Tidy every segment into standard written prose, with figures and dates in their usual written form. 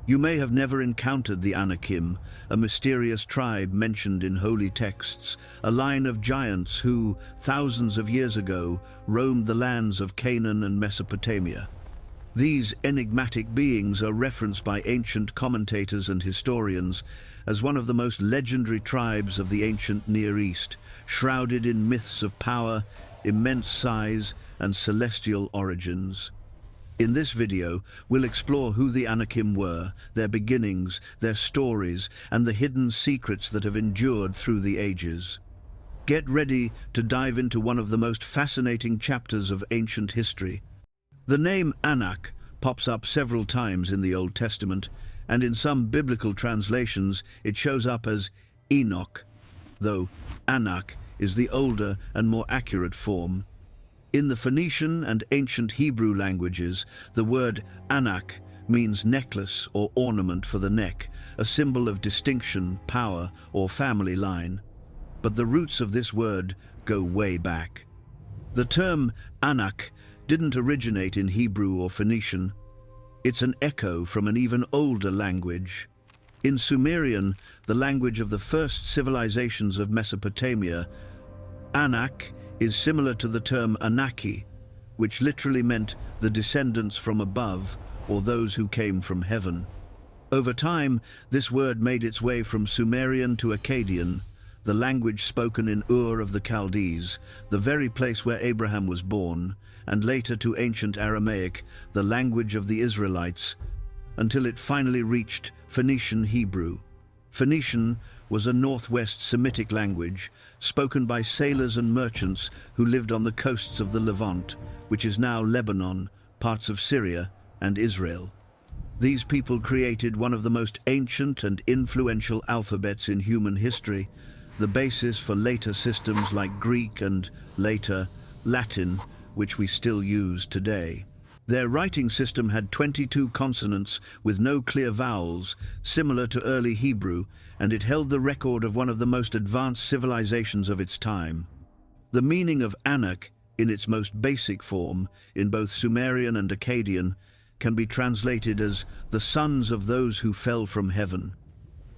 You may have never encountered the Anakim, a mysterious tribe mentioned in holy texts, a line of giants who, thousands of years ago, roamed the lands of Canaan and Mesopotamia. These enigmatic beings are referenced by ancient commentators and historians as one of the most legendary tribes of the ancient Near East, shrouded in myths of power, immense size, and celestial origins. In this video, we'll explore who the Anakim were, their beginnings, their stories, and the hidden secrets that have endured through the ages. Get ready to dive into one of the most fascinating chapters of ancient history. The name Anak pops up several times in the Old Testament, and in some biblical translations it shows up as Enoch, though Anak is the older and more accurate form. In the Phoenician and ancient Hebrew languages, the word Anak means necklace or ornament for the neck, a symbol of distinction, power, or family line. But the roots of this word go way back. The term Anak didn't originate in Hebrew or Phoenician. It's an echo from an even older language. In Sumerian, the language of the first civilizations of Mesopotamia, Anak is similar to the term Anaki, which literally meant the descendants from above, or those who came from heaven. Over time, this word made its way from Sumerian to Akkadian, the language spoken in Ur of the Chaldees, the very place where Abraham was born, and later to ancient Aramaic, the language of the Israelites, until it finally reached Phoenician Hebrew. Phoenician was a northwest Semitic language spoken by sailors and merchants who lived on the coasts of the Levant, which is now Lebanon, parts of Syria, and Israel. These people created one of the most ancient and influential alphabets in human history, the basis for later systems like Greek and, later, Latin, which we still use today. Their writing system had 22 consonants with no clear vowels, similar to early Hebrew, and it held the record of one of the most advanced civilizations of its time. The meaning of Anak, in its most basic form, in both Sumerian and Akkadian, can be translated as the sons of those who fell from heaven.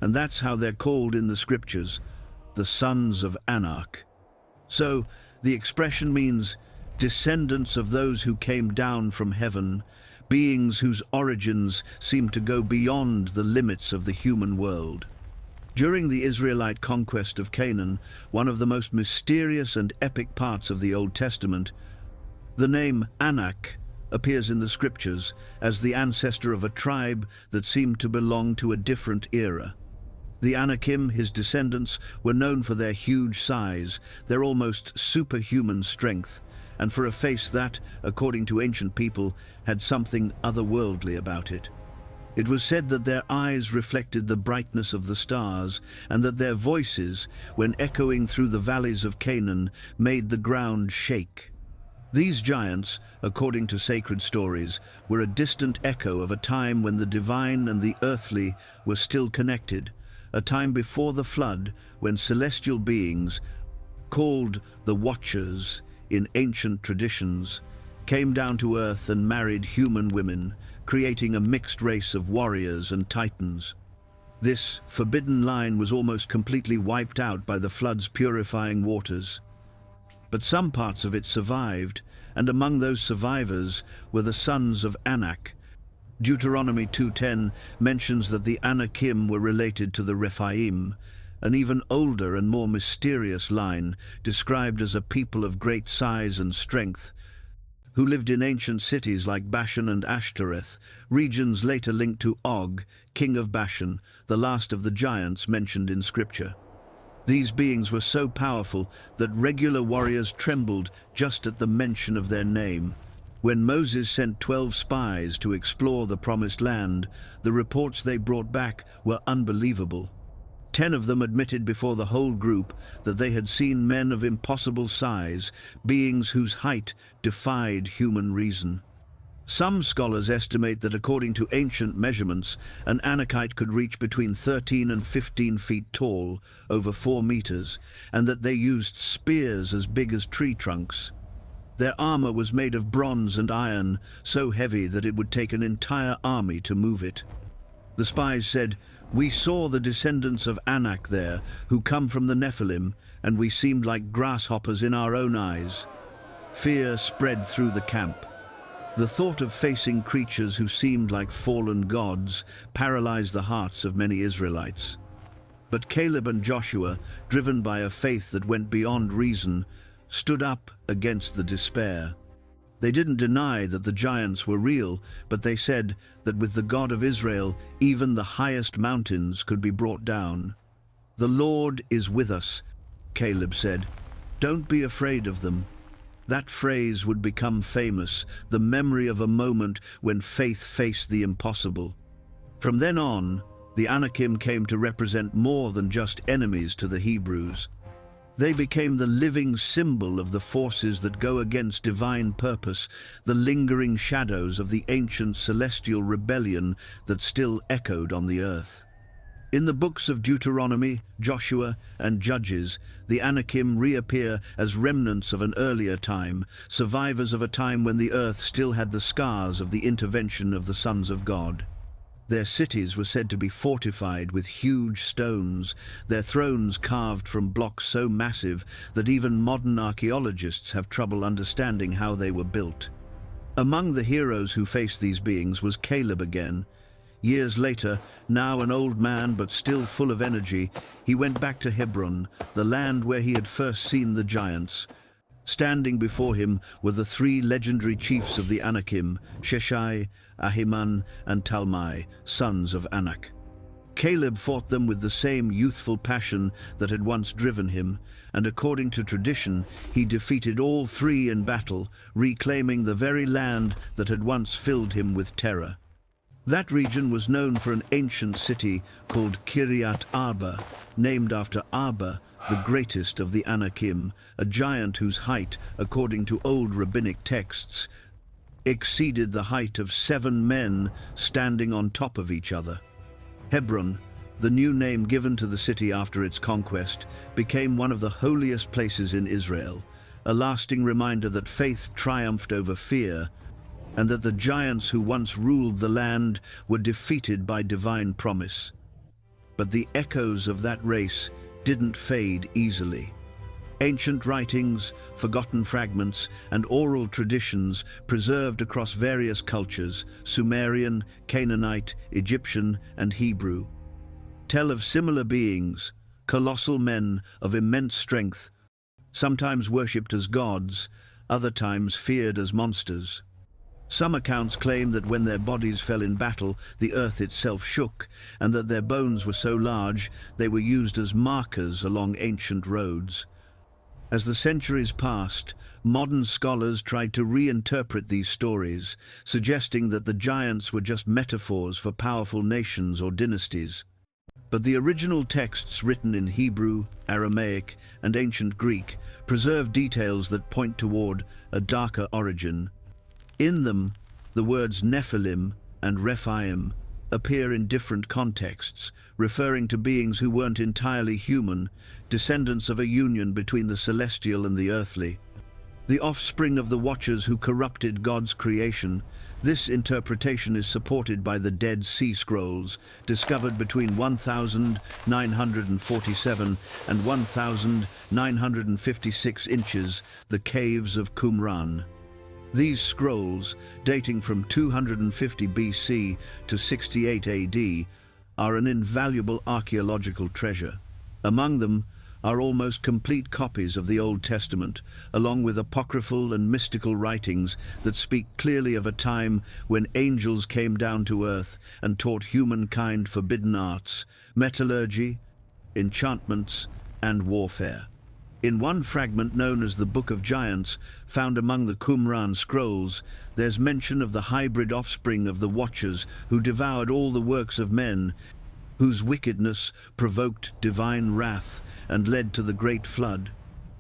And that's how they're called in the scriptures, the sons of Anak. So, the expression means descendants of those who came down from heaven, beings whose origins seem to go beyond the limits of the human world. During the Israelite conquest of Canaan, one of the most mysterious and epic parts of the Old Testament, the name Anak appears in the scriptures as the ancestor of a tribe that seemed to belong to a different era. The Anakim, his descendants, were known for their huge size, their almost superhuman strength, and for a face that, according to ancient people, had something otherworldly about it. It was said that their eyes reflected the brightness of the stars, and that their voices, when echoing through the valleys of Canaan, made the ground shake. These giants, according to sacred stories, were a distant echo of a time when the divine and the earthly were still connected, a time before the flood when celestial beings, called the Watchers in ancient traditions, came down to earth and married human women, creating a mixed race of warriors and titans. This forbidden line was almost completely wiped out by the flood's purifying waters. But some parts of it survived, and among those survivors were the sons of Anak. Deuteronomy 2:10 mentions that the Anakim were related to the Rephaim, an even older and more mysterious line, described as a people of great size and strength, who lived in ancient cities like Bashan and Ashtoreth, regions later linked to Og, king of Bashan, the last of the giants mentioned in Scripture. These beings were so powerful that regular warriors trembled just at the mention of their name. When Moses sent 12 spies to explore the Promised Land, the reports they brought back were unbelievable. 10 of them admitted before the whole group that they had seen men of impossible size, beings whose height defied human reason. Some scholars estimate that according to ancient measurements, an Anakite could reach between 13 and 15 feet tall, over 4 meters, and that they used spears as big as tree trunks. Their armor was made of bronze and iron, so heavy that it would take an entire army to move it. The spies said, "We saw the descendants of Anak there, who come from the Nephilim, and we seemed like grasshoppers in our own eyes." Fear spread through the camp. The thought of facing creatures who seemed like fallen gods paralyzed the hearts of many Israelites. But Caleb and Joshua, driven by a faith that went beyond reason, stood up against the despair. They didn't deny that the giants were real, but they said that with the God of Israel, even the highest mountains could be brought down. "The Lord is with us," Caleb said. "Don't be afraid of them." That phrase would become famous, the memory of a moment when faith faced the impossible. From then on, the Anakim came to represent more than just enemies to the Hebrews. They became the living symbol of the forces that go against divine purpose, the lingering shadows of the ancient celestial rebellion that still echoed on the earth. In the books of Deuteronomy, Joshua, and Judges, the Anakim reappear as remnants of an earlier time, survivors of a time when the earth still had the scars of the intervention of the sons of God. Their cities were said to be fortified with huge stones, their thrones carved from blocks so massive that even modern archaeologists have trouble understanding how they were built. Among the heroes who faced these beings was Caleb again. Years later, now an old man but still full of energy, he went back to Hebron, the land where he had first seen the giants. Standing before him were the three legendary chiefs of the Anakim, Sheshai, Ahiman, and Talmai, sons of Anak. Caleb fought them with the same youthful passion that had once driven him, and according to tradition, he defeated all three in battle, reclaiming the very land that had once filled him with terror. That region was known for an ancient city called Kiryat Arba, named after Arba, the greatest of the Anakim, a giant whose height, according to old rabbinic texts, exceeded the height of 7 men standing on top of each other. Hebron, the new name given to the city after its conquest, became one of the holiest places in Israel, a lasting reminder that faith triumphed over fear, and that the giants who once ruled the land were defeated by divine promise. But the echoes of that race didn't fade easily. Ancient writings, forgotten fragments, and oral traditions preserved across various cultures, Sumerian, Canaanite, Egyptian, and Hebrew, tell of similar beings, colossal men of immense strength, sometimes worshipped as gods, other times feared as monsters. Some accounts claim that when their bodies fell in battle, the earth itself shook, and that their bones were so large they were used as markers along ancient roads. As the centuries passed, modern scholars tried to reinterpret these stories, suggesting that the giants were just metaphors for powerful nations or dynasties. But the original texts written in Hebrew, Aramaic, and ancient Greek preserve details that point toward a darker origin. In them, the words Nephilim and Rephaim appear in different contexts, referring to beings who weren't entirely human, descendants of a union between the celestial and the earthly. The offspring of the Watchers who corrupted God's creation, this interpretation is supported by the Dead Sea Scrolls, discovered between 1947 and 1956 inches, the caves of Qumran. These scrolls, dating from 250 BC to 68 AD, are an invaluable archaeological treasure. Among them are almost complete copies of the Old Testament, along with apocryphal and mystical writings that speak clearly of a time when angels came down to earth and taught humankind forbidden arts, metallurgy, enchantments, and warfare. In one fragment known as the Book of Giants, found among the Qumran scrolls, there's mention of the hybrid offspring of the Watchers who devoured all the works of men, whose wickedness provoked divine wrath and led to the Great Flood.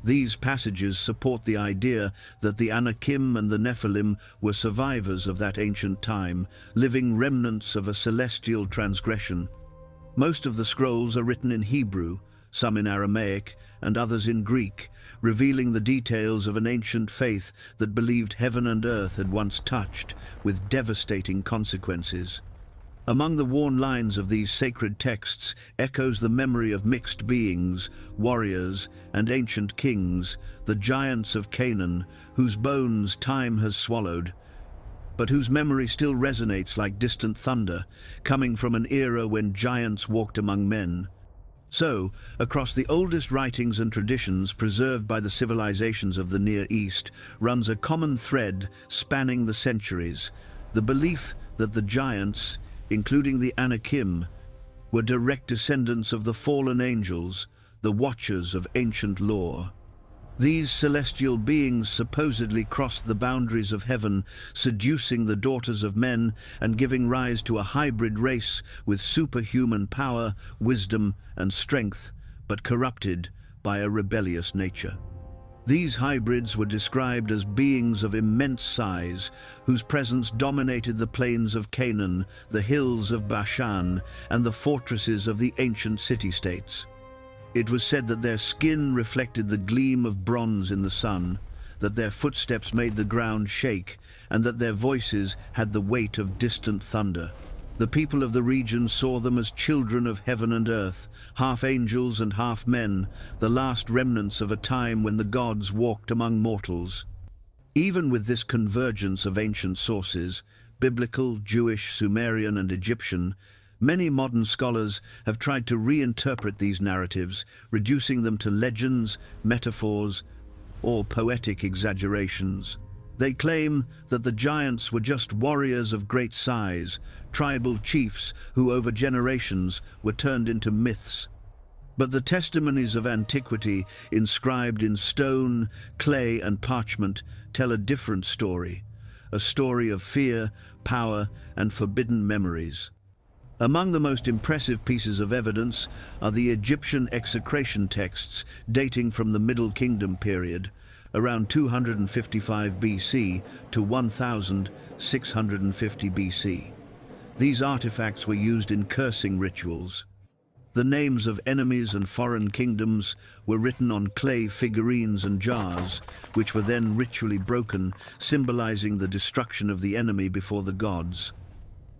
These passages support the idea that the Anakim and the Nephilim were survivors of that ancient time, living remnants of a celestial transgression. Most of the scrolls are written in Hebrew, some in Aramaic, and others in Greek, revealing the details of an ancient faith that believed heaven and earth had once touched, with devastating consequences. Among the worn lines of these sacred texts echoes the memory of mixed beings, warriors, and ancient kings, the giants of Canaan, whose bones time has swallowed, but whose memory still resonates like distant thunder, coming from an era when giants walked among men. So, across the oldest writings and traditions preserved by the civilizations of the Near East runs a common thread spanning the centuries: the belief that the giants, including the Anakim, were direct descendants of the fallen angels, the watchers of ancient lore. These celestial beings supposedly crossed the boundaries of heaven, seducing the daughters of men and giving rise to a hybrid race with superhuman power, wisdom, and strength, but corrupted by a rebellious nature. These hybrids were described as beings of immense size, whose presence dominated the plains of Canaan, the hills of Bashan, and the fortresses of the ancient city-states. It was said that their skin reflected the gleam of bronze in the sun, that their footsteps made the ground shake, and that their voices had the weight of distant thunder. The people of the region saw them as children of heaven and earth, half angels and half men, the last remnants of a time when the gods walked among mortals. Even with this convergence of ancient sources, biblical, Jewish, Sumerian, and Egyptian, many modern scholars have tried to reinterpret these narratives, reducing them to legends, metaphors, or poetic exaggerations. They claim that the giants were just warriors of great size, tribal chiefs who over generations were turned into myths. But the testimonies of antiquity, inscribed in stone, clay, and parchment, tell a different story, a story of fear, power, and forbidden memories. Among the most impressive pieces of evidence are the Egyptian execration texts dating from the Middle Kingdom period, around 255 BC to 1650 BC. These artifacts were used in cursing rituals. The names of enemies and foreign kingdoms were written on clay figurines and jars, which were then ritually broken, symbolizing the destruction of the enemy before the gods.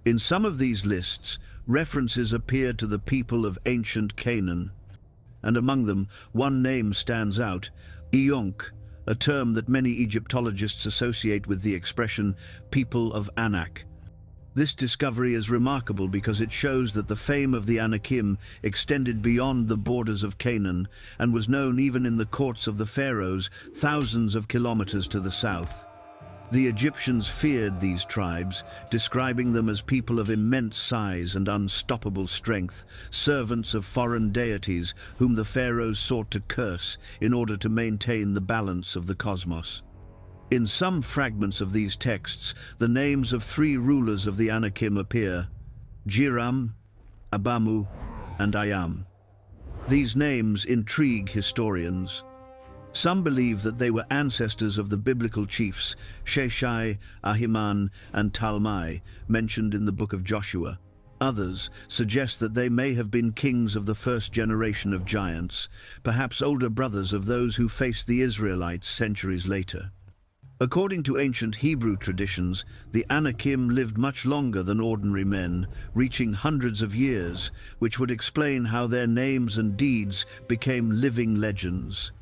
In some of these lists, references appear to the people of ancient Canaan, and among them, one name stands out: Iyonk, a term that many Egyptologists associate with the expression "people of Anak." This discovery is remarkable because it shows that the fame of the Anakim extended beyond the borders of Canaan and was known even in the courts of the pharaohs thousands of kilometers to the south. The Egyptians feared these tribes, describing them as people of immense size and unstoppable strength, servants of foreign deities whom the pharaohs sought to curse in order to maintain the balance of the cosmos. In some fragments of these texts, the names of three rulers of the Anakim appear: Jiram, Abamu, and Ayam. These names intrigue historians. Some believe that they were ancestors of the biblical chiefs Sheshai, Ahiman, and Talmai, mentioned in the book of Joshua. Others suggest that they may have been kings of the first generation of giants, perhaps older brothers of those who faced the Israelites centuries later. According to ancient Hebrew traditions, the Anakim lived much longer than ordinary men, reaching hundreds of years, which would explain how their names and deeds became living legends.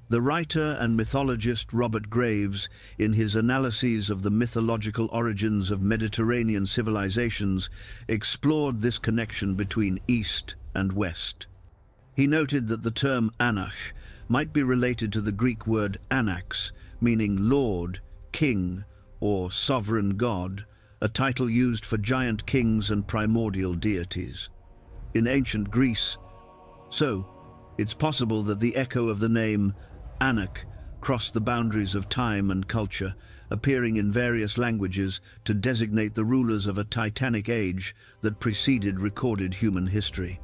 The writer and mythologist Robert Graves, in his analyses of the mythological origins of Mediterranean civilizations, explored this connection between East and West. He noted that the term Anak might be related to the Greek word anax, meaning lord, king, or sovereign god, a title used for giant kings and primordial deities. In ancient Greece, it's possible that the echo of the name Anak crossed the boundaries of time and culture, appearing in various languages to designate the rulers of a titanic age that preceded recorded human history.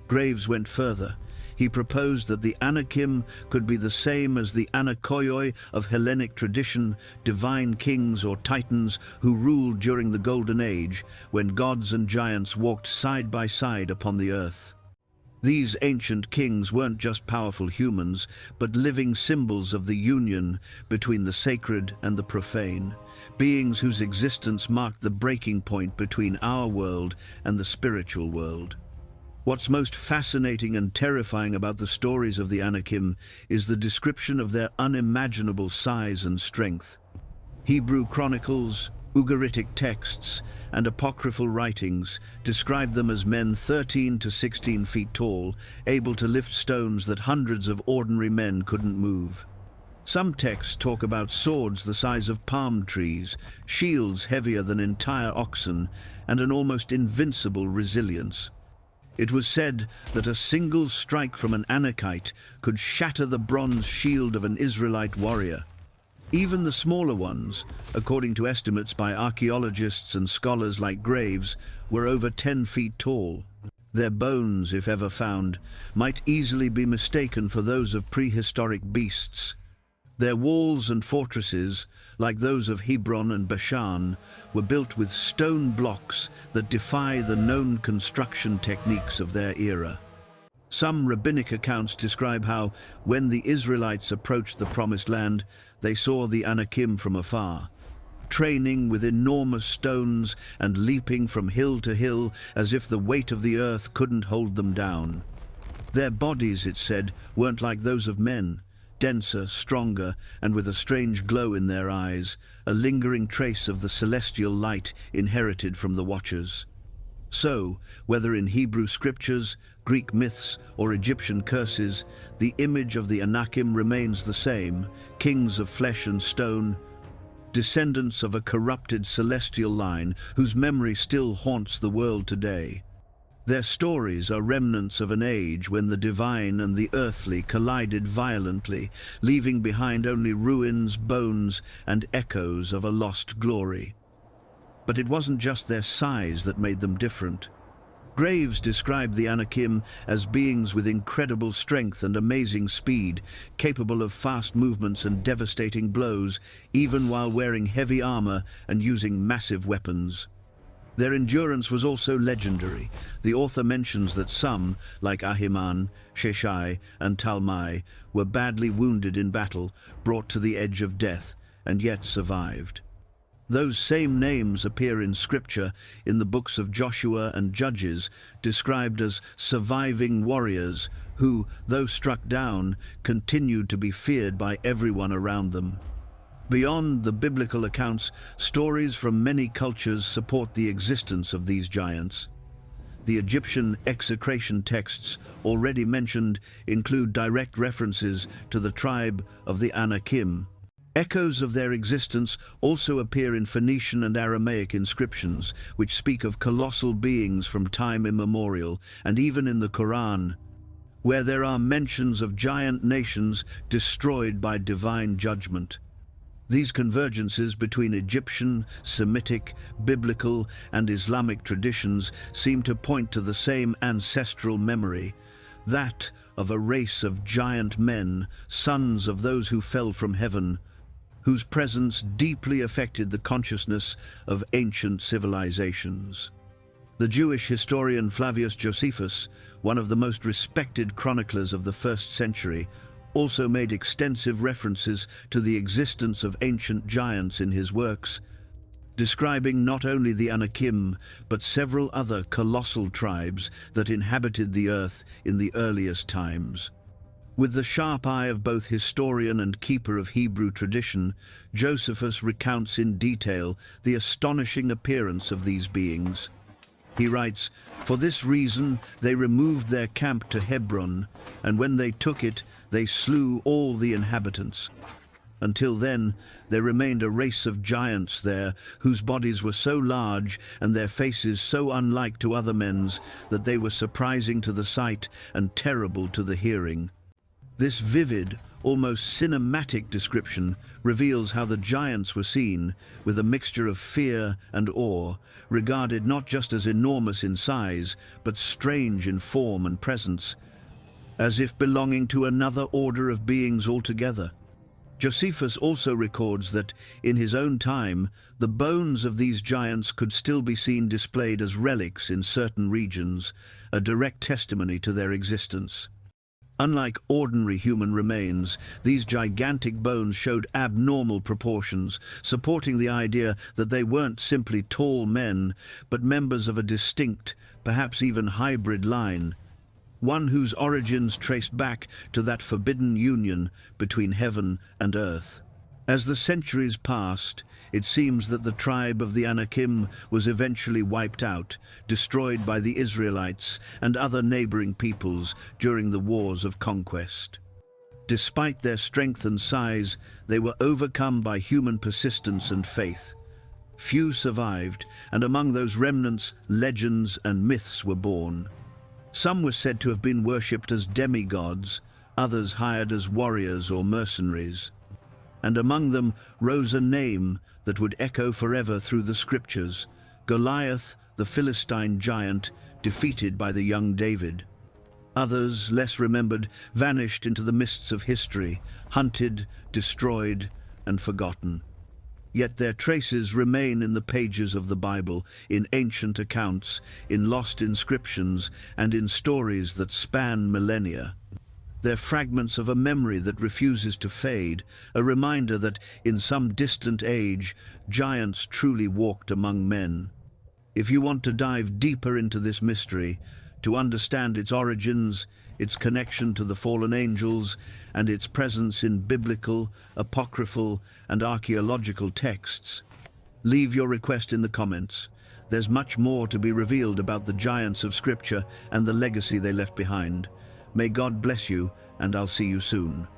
Graves went further. He proposed that the Anakim could be the same as the Anakoioi of Hellenic tradition, divine kings or titans who ruled during the Golden Age, when gods and giants walked side by side upon the earth. These ancient kings weren't just powerful humans, but living symbols of the union between the sacred and the profane, beings whose existence marked the breaking point between our world and the spiritual world. What's most fascinating and terrifying about the stories of the Anakim is the description of their unimaginable size and strength. Hebrew chronicles, Ugaritic texts, and apocryphal writings describe them as men 13 to 16 feet tall, able to lift stones that hundreds of ordinary men couldn't move. Some texts talk about swords the size of palm trees, shields heavier than entire oxen, and an almost invincible resilience. It was said that a single strike from an Anakite could shatter the bronze shield of an Israelite warrior. Even the smaller ones, according to estimates by archaeologists and scholars like Graves, were over 10 feet tall. Their bones, if ever found, might easily be mistaken for those of prehistoric beasts. Their walls and fortresses, like those of Hebron and Bashan, were built with stone blocks that defy the known construction techniques of their era. Some rabbinic accounts describe how, when the Israelites approached the Promised Land, they saw the Anakim from afar, training with enormous stones and leaping from hill to hill as if the weight of the earth couldn't hold them down. Their bodies, it said, weren't like those of men, denser, stronger, and with a strange glow in their eyes, a lingering trace of the celestial light inherited from the Watchers. So, whether in Hebrew scriptures, Greek myths, or Egyptian curses, the image of the Anakim remains the same: kings of flesh and stone, descendants of a corrupted celestial line whose memory still haunts the world today. Their stories are remnants of an age when the divine and the earthly collided violently, leaving behind only ruins, bones, and echoes of a lost glory. But it wasn't just their size that made them different. Graves described the Anakim as beings with incredible strength and amazing speed, capable of fast movements and devastating blows, even while wearing heavy armor and using massive weapons. Their endurance was also legendary. The author mentions that some, like Ahiman, Sheshai, and Talmai, were badly wounded in battle, brought to the edge of death, and yet survived. Those same names appear in scripture in the books of Joshua and Judges, described as surviving warriors who, though struck down, continued to be feared by everyone around them. Beyond the biblical accounts, stories from many cultures support the existence of these giants. The Egyptian execration texts already mentioned include direct references to the tribe of the Anakim. Echoes of their existence also appear in Phoenician and Aramaic inscriptions, which speak of colossal beings from time immemorial, and even in the Quran, where there are mentions of giant nations destroyed by divine judgment. These convergences between Egyptian, Semitic, biblical, and Islamic traditions seem to point to the same ancestral memory, that of a race of giant men, sons of those who fell from heaven, whose presence deeply affected the consciousness of ancient civilizations. The Jewish historian Flavius Josephus, one of the most respected chroniclers of the 1st century, also made extensive references to the existence of ancient giants in his works, describing not only the Anakim, but several other colossal tribes that inhabited the earth in the earliest times. With the sharp eye of both historian and keeper of Hebrew tradition, Josephus recounts in detail the astonishing appearance of these beings. He writes, "For this reason they removed their camp to Hebron, and when they took it, they slew all the inhabitants. Until then, there remained a race of giants there, whose bodies were so large and their faces so unlike to other men's that they were surprising to the sight and terrible to the hearing." This vivid, almost cinematic description reveals how the giants were seen, with a mixture of fear and awe, regarded not just as enormous in size, but strange in form and presence, as if belonging to another order of beings altogether. Josephus also records that, in his own time, the bones of these giants could still be seen displayed as relics in certain regions, a direct testimony to their existence. Unlike ordinary human remains, these gigantic bones showed abnormal proportions, supporting the idea that they weren't simply tall men, but members of a distinct, perhaps even hybrid line, one whose origins traced back to that forbidden union between heaven and earth. As the centuries passed, it seems that the tribe of the Anakim was eventually wiped out, destroyed by the Israelites and other neighboring peoples during the wars of conquest. Despite their strength and size, they were overcome by human persistence and faith. Few survived, and among those remnants, legends and myths were born. Some were said to have been worshipped as demigods, others hired as warriors or mercenaries. And among them rose a name that would echo forever through the scriptures: Goliath, the Philistine giant, defeated by the young David. Others, less remembered, vanished into the mists of history, hunted, destroyed, and forgotten. Yet their traces remain in the pages of the Bible, in ancient accounts, in lost inscriptions, and in stories that span millennia. They're fragments of a memory that refuses to fade, a reminder that, in some distant age, giants truly walked among men. If you want to dive deeper into this mystery, to understand its origins, its connection to the fallen angels, and its presence in biblical, apocryphal, and archaeological texts, leave your request in the comments. There's much more to be revealed about the giants of Scripture and the legacy they left behind. May God bless you, and I'll see you soon.